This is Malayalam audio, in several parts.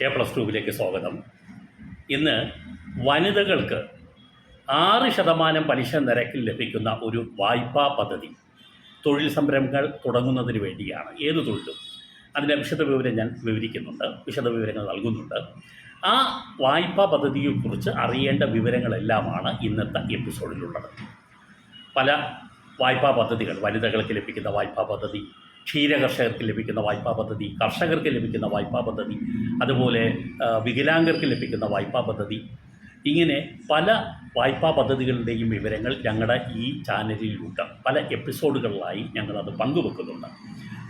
A+2 സ്വാഗതം. ഇന്ന് വനിതകൾക്ക് 6% പലിശ നിരക്കിൽ ലഭിക്കുന്ന ഒരു വായ്പാ പദ്ധതി തൊഴിൽ സംരംഭങ്ങൾ തുടങ്ങുന്നതിന് വേണ്ടിയാണ്. ഏത് തൊഴിലും അതിൻ്റെ വിശദവിവരം ഞാൻ വിശദവിവരങ്ങൾ നൽകുന്നുണ്ട്. ആ വായ്പാ പദ്ധതിയെക്കുറിച്ച് അറിയേണ്ട വിവരങ്ങളെല്ലാമാണ് ഇന്നത്തെ എപ്പിസോഡിലുള്ളത്. പല വായ്പാ പദ്ധതികൾ, വനിതകൾക്ക് ലഭിക്കുന്ന വായ്പാ പദ്ധതി, ക്ഷീരകർഷകർക്ക് ലഭിക്കുന്ന വായ്പാ പദ്ധതി, കർഷകർക്ക് ലഭിക്കുന്ന വായ്പാ പദ്ധതി, അതുപോലെ വികലാംഗർക്ക് ലഭിക്കുന്ന വായ്പാ പദ്ധതി, ഇങ്ങനെ പല വായ്പാ പദ്ധതികളുടെയും വിവരങ്ങൾ ഞങ്ങളുടെ ഈ ചാനലിലുണ്ട്. പല എപ്പിസോഡുകളിലായി ഞങ്ങളത് പങ്കുവെക്കുന്നുണ്ട്.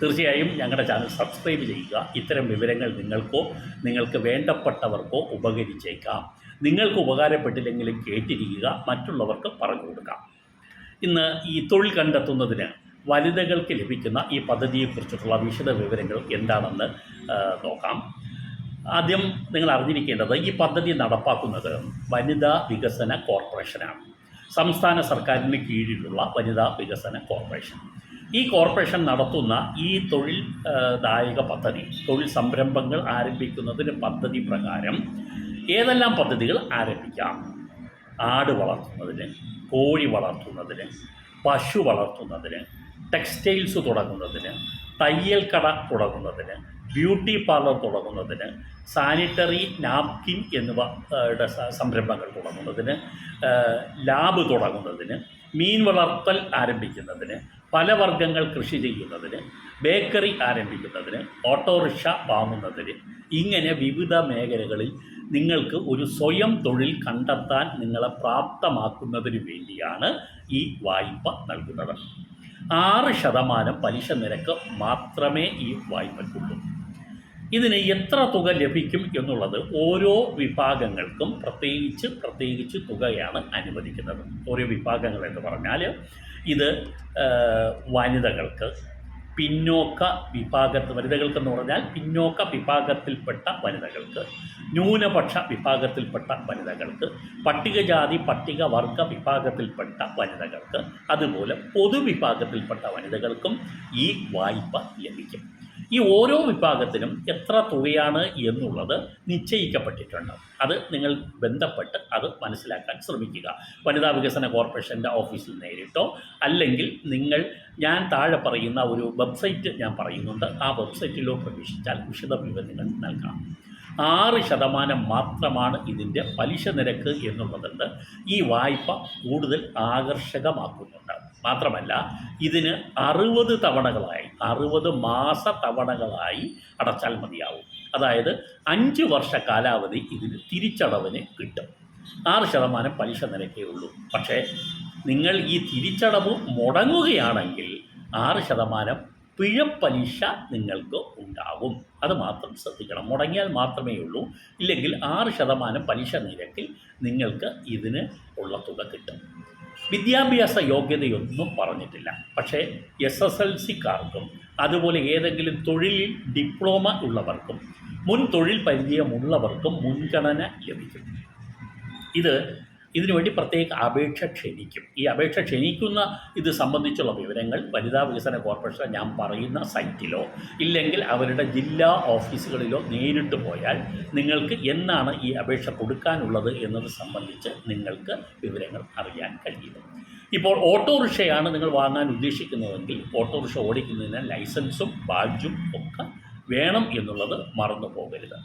തീർച്ചയായും ഞങ്ങളുടെ ചാനൽ സബ്സ്ക്രൈബ് ചെയ്യുക. ഇത്തരം വിവരങ്ങൾ നിങ്ങൾക്കോ നിങ്ങൾക്ക് വേണ്ടപ്പെട്ടവർക്കോ ഉപകരിച്ചേക്കാം. നിങ്ങൾക്ക് ഉപകാരപ്പെട്ടില്ലെങ്കിലും കേട്ടിരിക്കുക, മറ്റുള്ളവർക്ക് പറഞ്ഞു കൊടുക്കാം. ഇന്ന് ഈ തൊഴിൽ കണ്ടെത്തുന്നതിന് വനിതകൾക്ക് ലഭിക്കുന്ന ഈ പദ്ധതിയെക്കുറിച്ചിട്ടുള്ള വിശദ വിവരങ്ങൾ എന്താണെന്ന് നോക്കാം. ആദ്യം നിങ്ങൾ അറിഞ്ഞിരിക്കേണ്ടത്, ഈ പദ്ധതി നടപ്പാക്കുന്നത് വനിതാ വികസന കോർപ്പറേഷനാണ്. സംസ്ഥാന സർക്കാരിന് കീഴിലുള്ള വനിതാ വികസന കോർപ്പറേഷൻ. ഈ കോർപ്പറേഷൻ നടത്തുന്ന ഈ തൊഴിൽ ദായക പദ്ധതി, തൊഴിൽ സംരംഭങ്ങൾ ആരംഭിക്കുന്നതിന് പദ്ധതി പ്രകാരം ഏതെല്ലാം പദ്ധതികൾ ആരംഭിക്കാം? ആട് വളർത്തുന്നതിന്, കോഴി വളർത്തുന്നതിന്, പശു വളർത്തുന്നതിന്, ടെക്സ്റ്റൈൽസ് തുടങ്ങുന്നതിന്, തയ്യൽ കട തുടങ്ങുന്നതിന്, ബ്യൂട്ടി പാർലർ തുടങ്ങുന്നതിന്, സാനിറ്ററി നാപ്കിൻ എന്നിവയുടെ സംരംഭങ്ങൾ തുടങ്ങുന്നതിന്, ലാബ് തുടങ്ങുന്നതിന്, മീൻ വളർത്തൽ ആരംഭിക്കുന്നതിന്, ഫലവർഗങ്ങൾ കൃഷി ചെയ്യുന്നതിന്, ബേക്കറി ആരംഭിക്കുന്നതിന്, ഓട്ടോറിക്ഷ വാങ്ങുന്നതിന്, ഇങ്ങനെ വിവിധ മേഖലകളിൽ നിങ്ങൾക്ക് ഒരു സ്വയം തൊഴിൽ കണ്ടെത്താൻ നിങ്ങളെ പ്രാപ്തമാക്കുന്നതിന് വേണ്ടിയാണ് ഈ വായ്പ നൽകുന്നത്. 6% പലിശ നിരക്ക് മാത്രമേ ഈ വായ്പയ്ക്കുള്ളൂ. ഇതിന് എത്ര തുക ലഭിക്കും എന്നുള്ളത് ഓരോ വിഭാഗങ്ങൾക്കും പ്രത്യേകിച്ച് തുകയാണ് അനുവദിക്കുന്നത്. ഓരോ വിഭാഗങ്ങൾ എന്ന് പറഞ്ഞാൽ ഇത് വനിതകൾക്ക്, വനിതകൾക്കെന്ന് പറഞ്ഞാൽ പിന്നോക്ക വിഭാഗത്തിൽപ്പെട്ട വനിതകൾക്ക്, ന്യൂനപക്ഷ വിഭാഗത്തിൽപ്പെട്ട വനിതകൾക്ക്, പട്ടികജാതി പട്ടികവർഗ വിഭാഗത്തിൽപ്പെട്ട വനിതകൾക്ക്, അതുപോലെ പൊതുവിഭാഗത്തിൽപ്പെട്ട വനിതകൾക്കും ഈ വായ്പ ലഭിക്കും. ഈ ഓരോ വിഭാഗത്തിനും എത്ര തുകയാണ് എന്നുള്ളത് നിശ്ചയിക്കപ്പെട്ടിട്ടുണ്ട്. അത് നിങ്ങൾ ബന്ധപ്പെട്ട് അത് മനസ്സിലാക്കാൻ ശ്രമിക്കുക. വനിതാ വികസന കോർപ്പറേഷൻ്റെ ഓഫീസിൽ നേരിട്ടോ, അല്ലെങ്കിൽ ഞാൻ താഴെ പറയുന്ന ഒരു വെബ്സൈറ്റ് ഞാൻ പറയുന്നുണ്ട്, ആ വെബ്സൈറ്റിലോ പ്രവേശിച്ചാൽ വിശദ വിവരങ്ങൾ നൽകാം. 6% മാത്രമാണ് ഇതിൻ്റെ പലിശ നിരക്ക് എന്നുള്ളതുണ്ട് ഈ വായ്പ കൂടുതൽ ആകർഷകമാക്കുന്നുണ്ട്. മാത്രമല്ല, ഇതിന് 60 തവണകളായി 60 മാസ തവണകളായി അടച്ചാൽ മതിയാവും. അതായത് 5 വർഷ കാലാവധി ഇതിന് തിരിച്ചടവിന് കിട്ടും. 6% പലിശ നിരക്കേ ഉള്ളൂ. പക്ഷേ നിങ്ങൾ ഈ തിരിച്ചടവ് മുടങ്ങുകയാണെങ്കിൽ 6% പിഴപ്പലിശ നിങ്ങൾക്ക് ഉണ്ടാകും. അത് മാത്രം ശ്രദ്ധിക്കണം. മുടങ്ങിയാൽ മാത്രമേ ഉള്ളൂ. ഇല്ലെങ്കിൽ 6% പലിശ നിരക്കിൽ നിങ്ങൾക്ക് ഇതിന് ഉള്ള തുക കിട്ടും. വിദ്യാഭ്യാസ യോഗ്യതയൊന്നും പറഞ്ഞിട്ടില്ല. പക്ഷേ SSLCക്കാർക്കും അതുപോലെ ഏതെങ്കിലും തൊഴിലിൽ ഡിപ്ലോമ ഉള്ളവർക്കും മുൻ തൊഴിൽ പരിചയമുള്ളവർക്കും മുൻഗണന ലഭിക്കും. ഇതിനുവേണ്ടി പ്രത്യേക അപേക്ഷ ക്ഷണിക്കും. ഈ അപേക്ഷ ക്ഷണിക്കുന്ന ഇത് സംബന്ധിച്ചുള്ള വിവരങ്ങൾ വനിതാ വികസന കോർപ്പറേഷൻ ഞാൻ പറയുന്ന സൈറ്റിലോ ഇല്ലെങ്കിൽ അവരുടെ ജില്ലാ ഓഫീസുകളിലോ നേരിട്ട് പോയാൽ നിങ്ങൾക്ക് എന്നാണ് ഈ അപേക്ഷ കൊടുക്കാനുള്ളത് എന്നത് സംബന്ധിച്ച് നിങ്ങൾക്ക് വിവരങ്ങൾ അറിയാൻ കഴിയും. ഇപ്പോൾ ഓട്ടോറിക്ഷയാണ് നിങ്ങൾ വാങ്ങാൻ ഉദ്ദേശിക്കുന്നതെങ്കിൽ ഓട്ടോറിക്ഷ ഓടിക്കുന്നതിന് ലൈസൻസും ബാഡ്ജും ഒക്കെ വേണം എന്നുള്ളത് മറന്നു പോകരുത്.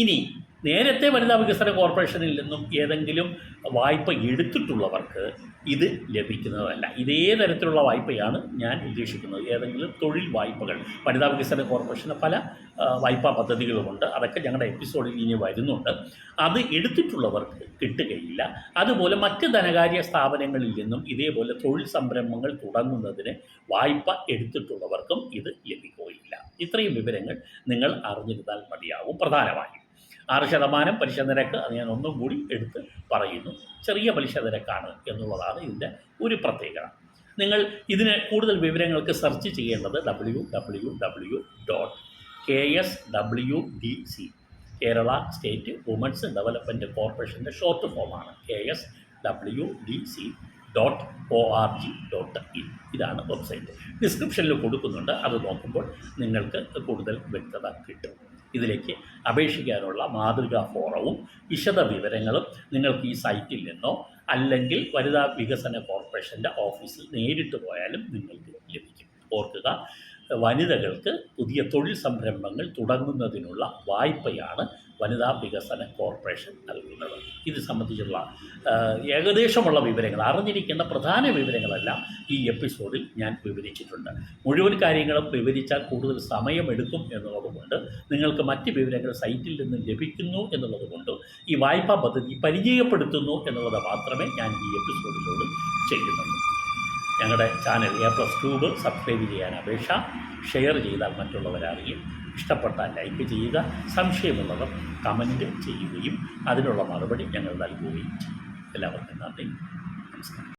ഇനി നേരത്തെ വനിതാ വികസന കോർപ്പറേഷനിൽ നിന്നും ഏതെങ്കിലും വായ്പ എടുത്തിട്ടുള്ളവർക്ക് ഇത് ലഭിക്കുന്നതല്ല. ഇതേ തരത്തിലുള്ള വായ്പയാണ് ഞാൻ ഉദ്ദേശിക്കുന്നത്. ഏതെങ്കിലും തൊഴിൽ വായ്പകൾ, വനിതാ വികസന കോർപ്പറേഷന് പല വായ്പാ പദ്ധതികളുമുണ്ട്. അതൊക്കെ ഞങ്ങളുടെ എപ്പിസോഡിൽ ഇനി വരുന്നുണ്ട്. അത് എടുത്തിട്ടുള്ളവർക്ക് കിട്ടുകയില്ല. അതുപോലെ മറ്റ് ധനകാര്യ സ്ഥാപനങ്ങളിൽ നിന്നും ഇതേപോലെ തൊഴിൽ സംരംഭങ്ങൾ തുടങ്ങുന്നതിന് വായ്പ എടുത്തിട്ടുള്ളവർക്കും ഇത് ലഭിക്കുകയില്ല. ഇത്രയും വിവരങ്ങൾ നിങ്ങൾ അറിഞ്ഞിരുന്നാൽ മതിയാവും. പ്രധാനമായും 6% പലിശ നിരക്ക്, അത് ഞാൻ ഒന്നും കൂടി എടുത്ത് പറയുന്നു, ചെറിയ പലിശ നിരക്കാണ് എന്നുള്ളതാണ് ഇതിൻ്റെ ഒരു പ്രത്യേകത. നിങ്ങൾ ഇതിന് കൂടുതൽ വിവരങ്ങൾക്ക് സെർച്ച് ചെയ്യേണ്ടത് www.kswdc Kerala state women's development കോർപ്പറേഷൻ്റെ ഷോർട്ട് ഫോമാണ്. kswdc.org.in ഇതാണ് വെബ്സൈറ്റ്. ഡിസ്ക്രിപ്ഷനിൽ കൊടുക്കുന്നുണ്ട്. അത് നോക്കുമ്പോൾ നിങ്ങൾക്ക് കൂടുതൽ വ്യക്തത കിട്ടും. ഇതിലേക്ക് അപേക്ഷിക്കാനുള്ള മാതൃകാ ഫോറവും വിശദ വിവരങ്ങളും നിങ്ങൾക്ക് ഈ സൈറ്റിൽ നിന്നോ അല്ലെങ്കിൽ വനിതാ വികസന കോർപ്പറേഷൻ്റെ ഓഫീസിൽ നേരിട്ട് പോയാലും നിങ്ങൾക്ക് ലഭിക്കും. ഓർക്കുക, വനിതകൾക്ക് പുതിയ തൊഴിൽ സംരംഭങ്ങൾ തുടങ്ങുന്നതിനുള്ള വായ്പയാണ് വനിതാ വികസന കോർപ്പറേഷൻ നൽകുന്നത്. ഇത് സംബന്ധിച്ചുള്ള ഏകദേശമുള്ള വിവരങ്ങൾ, അറിഞ്ഞിരിക്കേണ്ട പ്രധാന വിവരങ്ങളെല്ലാം ഈ എപ്പിസോഡിൽ ഞാൻ വിവരിച്ചിട്ടുണ്ട്. മുഴുവൻ കാര്യങ്ങളും വിവരിച്ചാൽ കൂടുതൽ സമയമെടുക്കും എന്നുള്ളതുകൊണ്ട് നിങ്ങൾക്ക് മറ്റ് വിവരങ്ങൾ സൈറ്റിൽ നിന്ന് ലഭിക്കുന്നു എന്നുള്ളതുകൊണ്ട് ഈ വായ്പാ പദ്ധതി പരിചയപ്പെടുത്തുന്നു എന്നുള്ളത് മാത്രമേ ഞാൻ ഈ എപ്പിസോഡിലൂടെ ചെയ്യുന്നുള്ളൂ. ഞങ്ങളുടെ ചാനൽ A+Tube സബ്സ്ക്രൈബ് ചെയ്യാൻ അപേക്ഷ, ഷെയർ ചെയ്താൽ മറ്റുള്ളവരറിയും, ഇഷ്ടപ്പെട്ടാൽ ലൈക്ക് ചെയ്യുക, സംശയമുള്ളവർ കമൻറ്റ് ചെയ്യുകയും അതിനുള്ള മറുപടി ഞങ്ങൾ നൽകുകയും ചെയ്യും. എല്ലാവർക്കും നന്ദി, നമസ്കാരം.